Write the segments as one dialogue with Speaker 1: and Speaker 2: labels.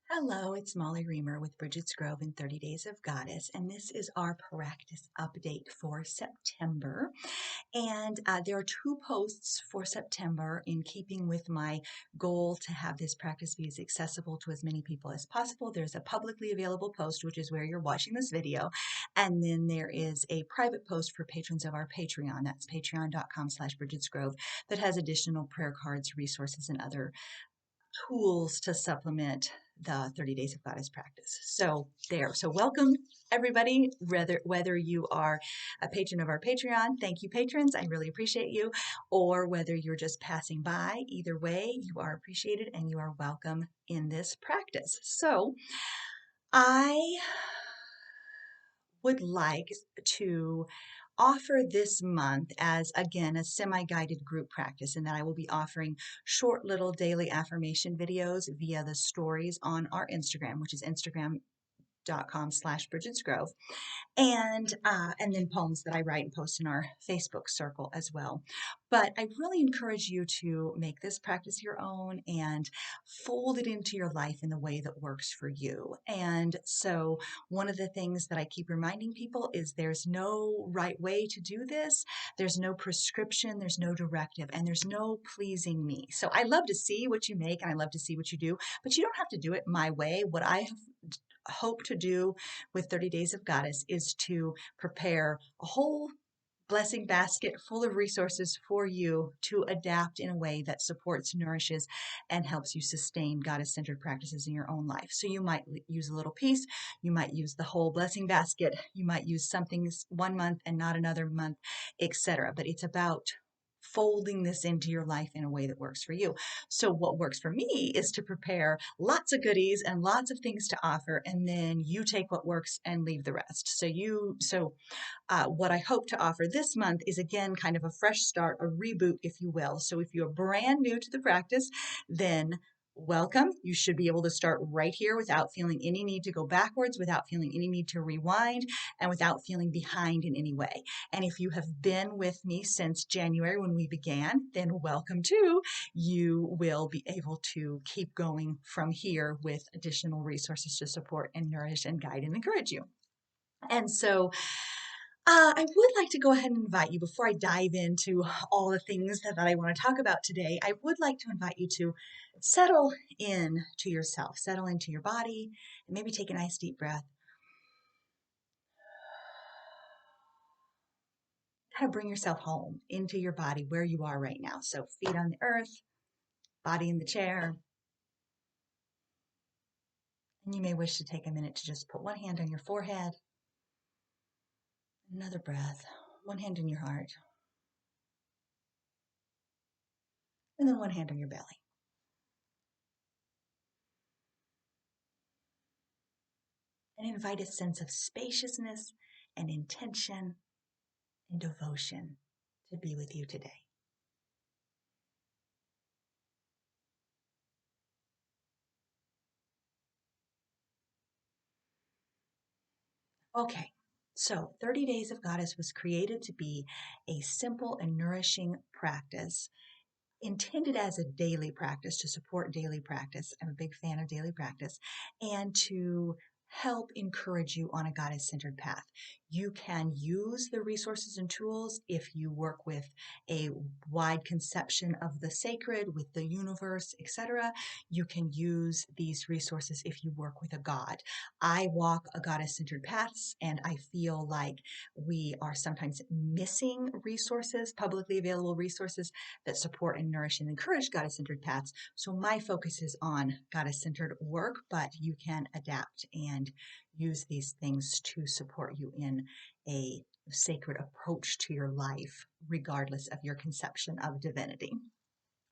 Speaker 1: Hello, it's Molly Reamer with Bridget's Grove in 30 Days of Goddess, and this is our practice update for September. And there are two posts for September in keeping with my goal to have this practice be as accessible to as many people as possible. There's a publicly available post, which is where you're watching this video, and then there is a private post for patrons of our Patreon. That's patreon.com/Bridget'sGrove that has additional prayer cards, resources, and other tools to supplement the 30 Days of Goddess practice. So welcome everybody, whether you are a patron of our Patreon, thank you patrons, I really appreciate you, or whether you're just passing by, either way, you are appreciated and you are welcome in this practice. So I would like to offer this month as, again, a semi-guided group practice, and that I will be offering short little daily affirmation videos via the stories on our Instagram, which is instagram.com/Bridget'sGrove, and then poems that I write and post in our Facebook circle as well. But I really encourage you to make this practice your own and fold it into your life in the way that works for you. And so one of the things that I keep reminding people is there's no right way to do this. There's no prescription, there's no directive, and there's no pleasing me. So I love to see what you make and I love to see what you do, but you don't have to do it my way. What I have hope to do with 30 Days of Goddess is to prepare a whole blessing basket full of resources for you to adapt in a way that supports, nourishes, and helps you sustain goddess-centered practices in your own life. So you might use a little piece, you might use the whole blessing basket, you might use something one month and not another month, etc. But it's about folding this into your life in a way that works for you. So what works for me is to prepare lots of goodies and lots of things to offer, and then you take what works and leave the rest. What I hope to offer this month is, again, kind of a fresh start, a reboot, if you will. So if you're brand new to the practice, then welcome. You should be able to start right here without feeling any need to go backwards, without feeling any need to rewind, and without feeling behind in any way. And if you have been with me since January when we began, then welcome too. You will be able to keep going from here with additional resources to support and nourish and guide and encourage you. And so I would like to go ahead and invite you, before I dive into all the things that I want to talk about today, I would like to invite you to settle in to yourself, settle into your body, and maybe take a nice deep breath. Kind of bring yourself home into your body where you are right now. So feet on the earth, body in the chair. And you may wish to take a minute to just put one hand on your forehead, another breath, one hand in your heart, and then one hand on your belly. And invite a sense of spaciousness and intention and devotion to be with you today. Okay, so 30 Days of Goddess was created to be a simple and nourishing practice intended as a daily practice to support daily practice. I'm a big fan of daily practice, and to help encourage you on a goddess-centered path. You can use the resources and tools if you work with a wide conception of the sacred, with the universe, etc. You can use these resources if you work with a god. I walk a goddess-centered paths, and I feel like we are sometimes missing resources, publicly available resources that support and nourish and encourage goddess-centered paths. So my focus is on goddess-centered work, but you can adapt and use these things to support you in a sacred approach to your life, regardless of your conception of divinity.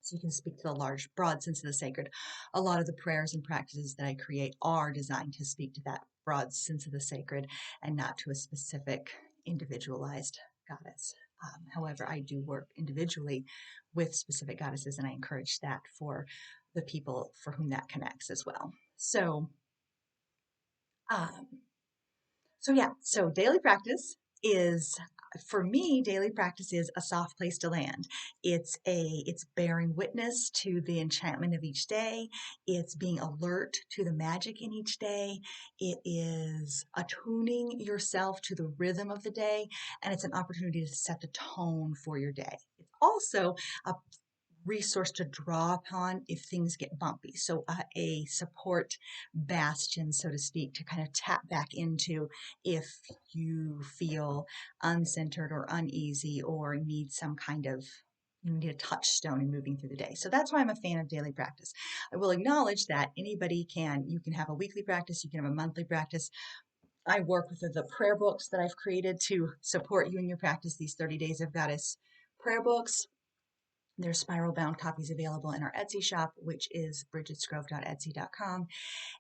Speaker 1: So you can speak to the large, broad sense of the sacred. A lot of the prayers and practices that I create are designed to speak to that broad sense of the sacred and not to a specific individualized goddess. However, I do work individually with specific goddesses, and I encourage that for the people for whom that connects as well. So daily practice is, for me, daily practice is a soft place to land. It's bearing witness to the enchantment of each day. It's being alert to the magic in each day. It is attuning yourself to the rhythm of the day, and it's an opportunity to set the tone for your day. It's also a resource to draw upon if things get bumpy. So a support bastion, so to speak, to kind of tap back into if you feel uncentered or uneasy or need some kind of you need a touchstone in moving through the day. So that's why I'm a fan of daily practice. I will acknowledge that you can have a weekly practice, you can have a monthly practice. I work with the prayer books that I've created to support you in your practice, these 30 Days of Goddess prayer books. There's spiral bound copies available in our Etsy shop, which is bridgetsgrove.etsy.com,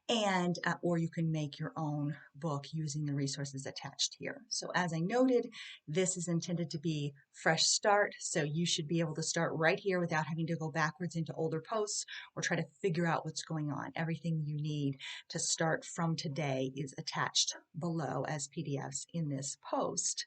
Speaker 1: and or you can make your own book using the resources attached here. So as I noted, this is intended to be fresh start, so you should be able to start right here without having to go backwards into older posts or try to figure out what's going on. Everything you need to start from today is attached below as PDFs in this post,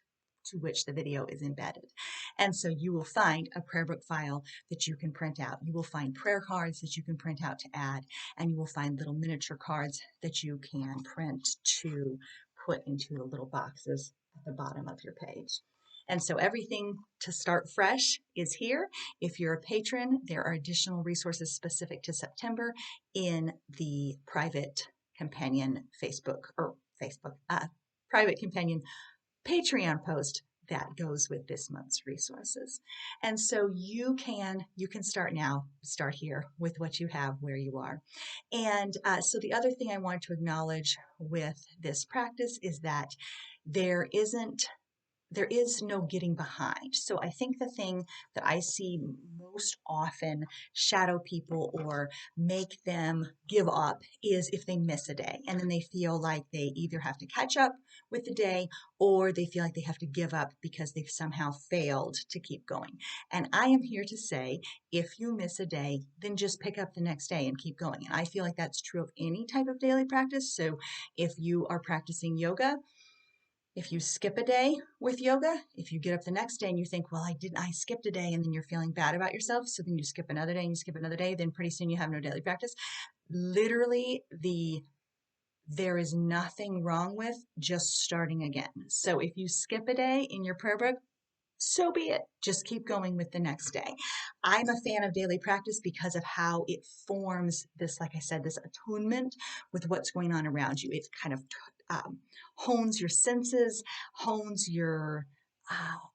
Speaker 1: to which the video is embedded. And so you will find a prayer book file that you can print out. You will find prayer cards that you can print out to add, and you will find little miniature cards that you can print to put into the little boxes at the bottom of your page. And so everything to start fresh is here. If you're a patron, there are additional resources specific to September in the private companion private companion Patreon post that goes with this month's resources. And so you can start now, start here with what you have where you are. And so the other thing I wanted to acknowledge with this practice is that there is no getting behind. So I think the thing that I see most often shadow people or make them give up is if they miss a day and then they feel like they either have to catch up with the day or they feel like they have to give up because they've somehow failed to keep going. And I am here to say, if you miss a day, then just pick up the next day and keep going. And I feel like that's true of any type of daily practice. So if you are practicing yoga, if you skip a day with yoga, if you get up the next day and you think, well, I skipped a day, and then you're feeling bad about yourself, so then you skip another day and you skip another day, then pretty soon you have no daily practice. Literally, there is nothing wrong with just starting again. So if you skip a day in your prayer book, so be it. Just keep going with the next day. I'm a fan of daily practice because of how it forms this, like I said, this attunement with what's going on around you. It kind of hones your senses, hones your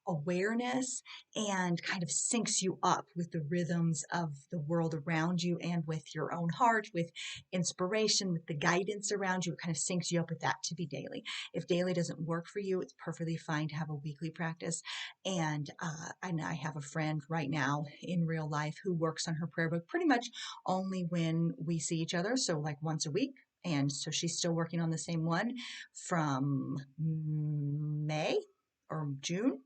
Speaker 1: awareness, and kind of syncs you up with the rhythms of the world around you and with your own heart, with inspiration, with the guidance around you. It kind of syncs you up with that to be daily. If daily doesn't work for you, it's perfectly fine to have a weekly practice. And I have a friend right now in real life who works on her prayer book pretty much only when we see each other, so like once a week. And so she's still working on the same one from May or June,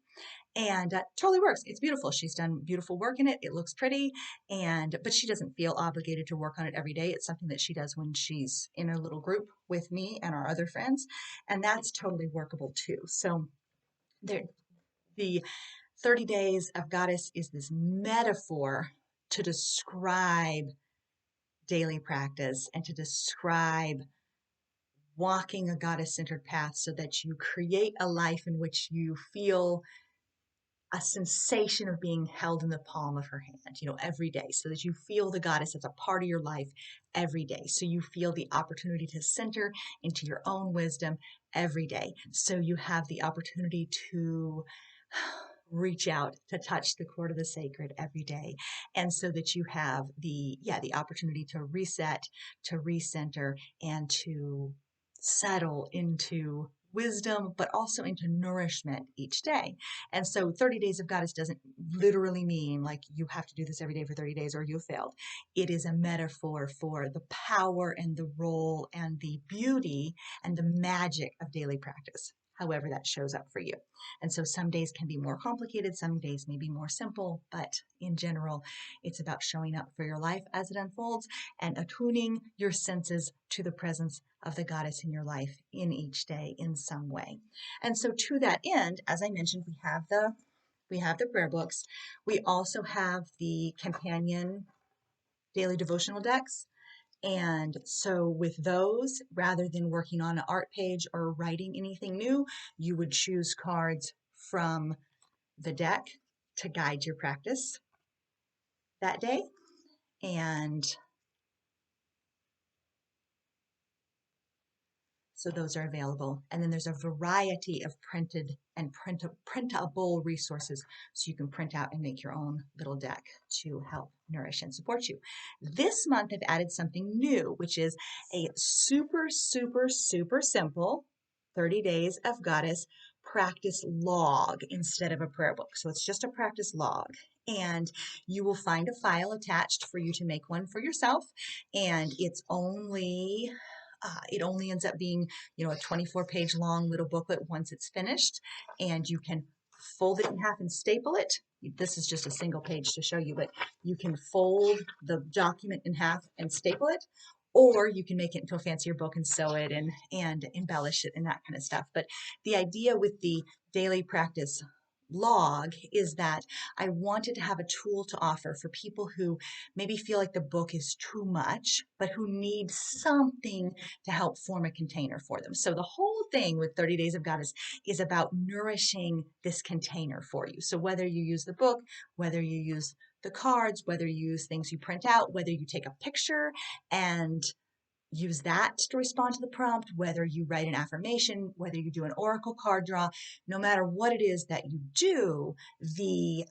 Speaker 1: and totally works. It's beautiful. She's done beautiful work in it. It looks pretty, but she doesn't feel obligated to work on it every day. It's something that she does when she's in a little group with me and our other friends, and that's totally workable too. So the 30 Days of Goddess is this metaphor to describe daily practice and to describe walking a goddess-centered path so that you create a life in which you feel a sensation of being held in the palm of her hand, every day, so that you feel the goddess as a part of your life every day. So you feel the opportunity to center into your own wisdom every day. So you have the opportunity to reach out to touch the cord of the sacred every day, and so that you have the opportunity to reset, to recenter, and to settle into wisdom, but also into nourishment each day. And so 30 Days of Goddess doesn't literally mean like you have to do this every day for 30 days or you failed. It is a metaphor for the power and the role and the beauty and the magic of daily practice. however that shows up for you. And so some days can be more complicated, some days may be more simple, but in general, it's about showing up for your life as it unfolds and attuning your senses to the presence of the goddess in your life in each day in some way. And so to that end, as I mentioned, we have the prayer books. We also have the companion daily devotional decks. And so with those, rather than working on an art page or writing anything new, you would choose cards from the deck to guide your practice that day. And so those are available. And then there's a variety of printed and printable resources so you can print out and make your own little deck to help nourish and support you. This month I've added something new, which is a super, super, super simple 30 Days of Goddess practice log instead of a prayer book. So it's just a practice log. And you will find a file attached for you to make one for yourself. And it's only it only ends up being, a 24-page long little booklet once it's finished, and you can fold it in half and staple it. This is just a single page to show you, but you can fold the document in half and staple it, or you can make it into a fancier book and sew it and embellish it and that kind of stuff. But the idea with the daily practice log is that I wanted to have a tool to offer for people who maybe feel like the book is too much, but who need something to help form a container for them. So the whole thing with 30 Days of Goddess is about nourishing this container for you. So whether you use the book, whether you use the cards, whether you use things you print out, whether you take a picture and use that to respond to the prompt, whether you write an affirmation, whether you do an oracle card draw, no matter what it is that you do, the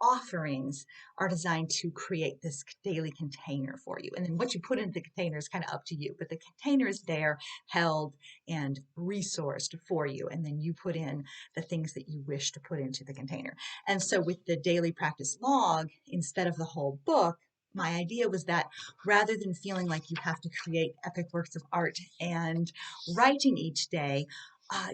Speaker 1: offerings are designed to create this daily container for you. And then what you put into the container is kind of up to you, but the container is there, held and resourced for you. And then you put in the things that you wish to put into the container. And so with the daily practice log, instead of the whole book, my idea was that rather than feeling like you have to create epic works of art and writing each day,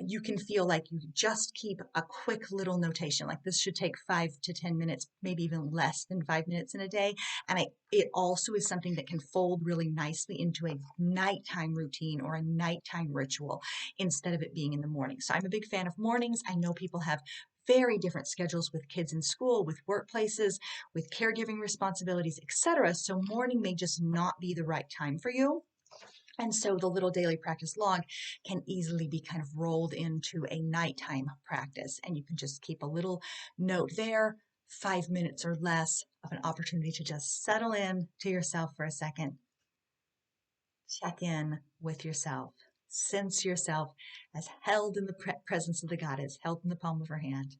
Speaker 1: you can feel like you just keep a quick little notation. Like this should take 5 to 10 minutes, maybe even less than 5 minutes in a day. And it also is something that can fold really nicely into a nighttime routine or a nighttime ritual instead of it being in the morning. So I'm a big fan of mornings. I know people have very different schedules with kids in school, with workplaces, with caregiving responsibilities, etc. So morning may just not be the right time for you. And so the little daily practice log can easily be kind of rolled into a nighttime practice. And you can just keep a little note there, 5 minutes or less of an opportunity to just settle in to yourself for a second. Check in with yourself. Sense yourself as held in the presence of the goddess, held in the palm of her hand.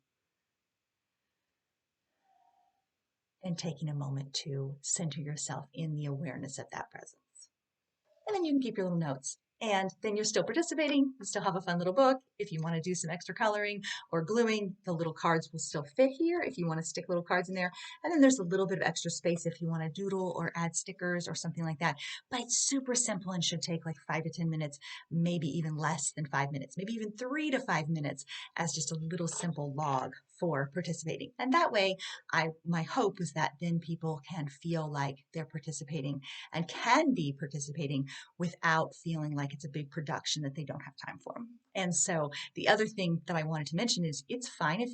Speaker 1: And taking a moment to center yourself in the awareness of that presence. And then you can keep your little notes. And then you're still participating. You still have a fun little book. If you want to do some extra coloring or gluing, the little cards will still fit here if you want to stick little cards in there. And then there's a little bit of extra space if you want to doodle or add stickers or something like that. But it's super simple and should take like 5 to 10 minutes, maybe even less than 5 minutes, maybe even 3 to 5 minutes as just a little simple log for participating. And that way, my hope is that then people can feel like they're participating and can be participating without feeling like it's a big production that they don't have time for. And so the other thing that I wanted to mention is it's fine if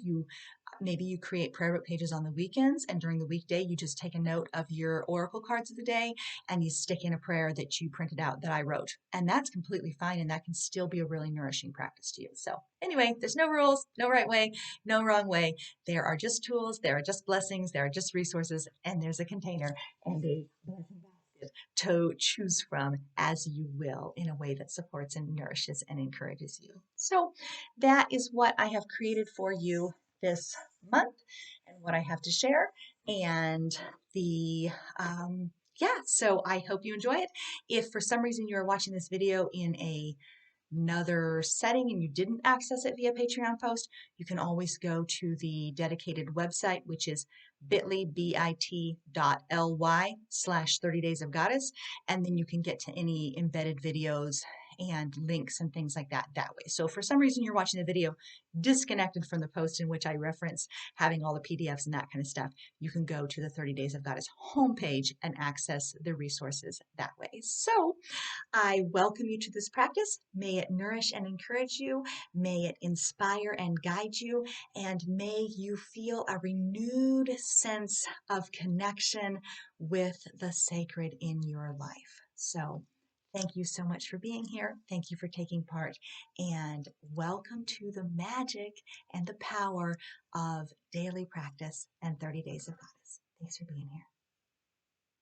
Speaker 1: maybe you create prayer book pages on the weekends, and during the weekday you just take a note of your oracle cards of the day and you stick in a prayer that you printed out that I wrote. And that's completely fine, and that can still be a really nourishing practice to you. So anyway, there's no rules, no right way, no wrong way. There are just tools, there are just blessings, there are just resources, and there's a container and a blessing basket to choose from as you will in a way that supports and nourishes and encourages you. So that is what I have created for you this month and what I have to share. And so I hope you enjoy it. If for some reason you're watching this video in another setting and you didn't access it via Patreon post, you can always go to the dedicated website, which is bit.ly/30 Days of Goddess, and then you can get to any embedded videos and links and things like that way. So for some reason you're watching the video disconnected from the post in which I reference having all the PDFs and that kind of stuff, you can go to the 30 Days of Goddess homepage and access the resources that way. So I welcome you to this practice. May it nourish and encourage you. May it inspire and guide you. And may you feel a renewed sense of connection with the sacred in your life. So thank you so much for being here. Thank you for taking part. And welcome to the magic and the power of daily practice and 30 Days of Goddess. Thanks for being here.